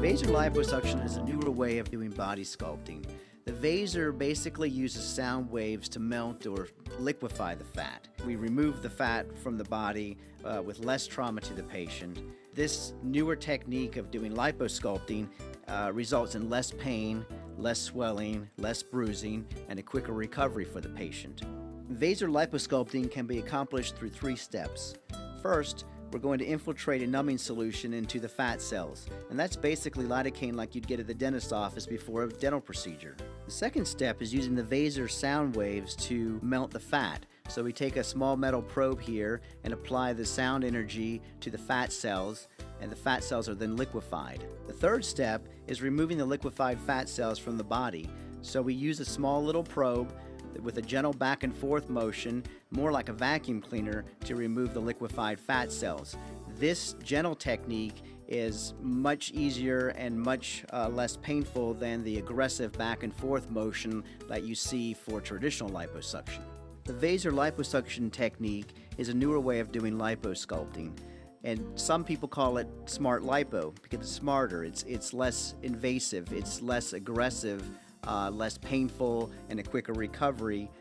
Vaser liposuction is a newer way of doing body sculpting. The Vaser basically uses sound waves to melt or liquefy the fat. We remove the fat from the body with less trauma to the patient. This newer technique of doing liposculpting results in less pain, less swelling, less bruising, and a quicker recovery for the patient. Vaser liposculpting can be accomplished through 3 steps. First, we're going to infiltrate a numbing solution into the fat cells, and that's basically lidocaine like you'd get at the dentist's office before a dental procedure. The second step is using the Vaser sound waves to melt the fat. So we take a small metal probe here and apply the sound energy to the fat cells, and the fat cells are then liquefied. The third step is removing the liquefied fat cells from the body. So we use a small little probe with a gentle back and forth motion, more like a vacuum cleaner, to remove the liquefied fat cells. This gentle technique is much easier and much less painful than the aggressive back and forth motion that you see for traditional liposuction. The Vaser liposuction technique is a newer way of doing liposculpting, and some people call it smart lipo because it's smarter, it's less invasive, it's less aggressive, less painful, and a quicker recovery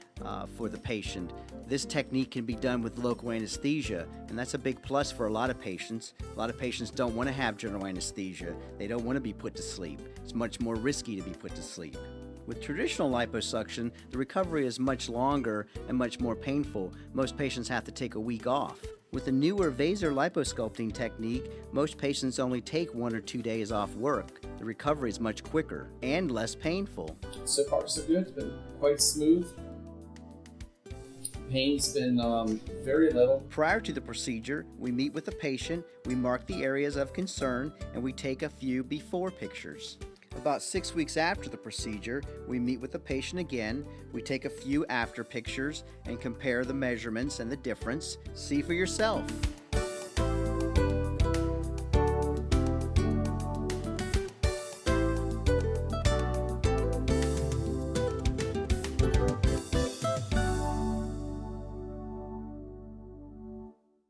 for the patient. This technique can be done with local anesthesia, and that's a big plus for a lot of patients. A lot of patients don't want to have general anesthesia. They don't want to be put to sleep. It's much more risky to be put to sleep. With traditional liposuction, the recovery is much longer and much more painful. Most patients have to take a week off. With the newer Vaser liposculpting technique, most patients only take 1 or 2 days off work. The recovery is much quicker and less painful. So far, so good. It's been quite smooth. Pain's been very little. Prior to the procedure, we meet with the patient, we mark the areas of concern, and we take a few before pictures. About 6 weeks after the procedure, we meet with the patient again, we take a few after pictures and compare the measurements and the difference. See for yourself.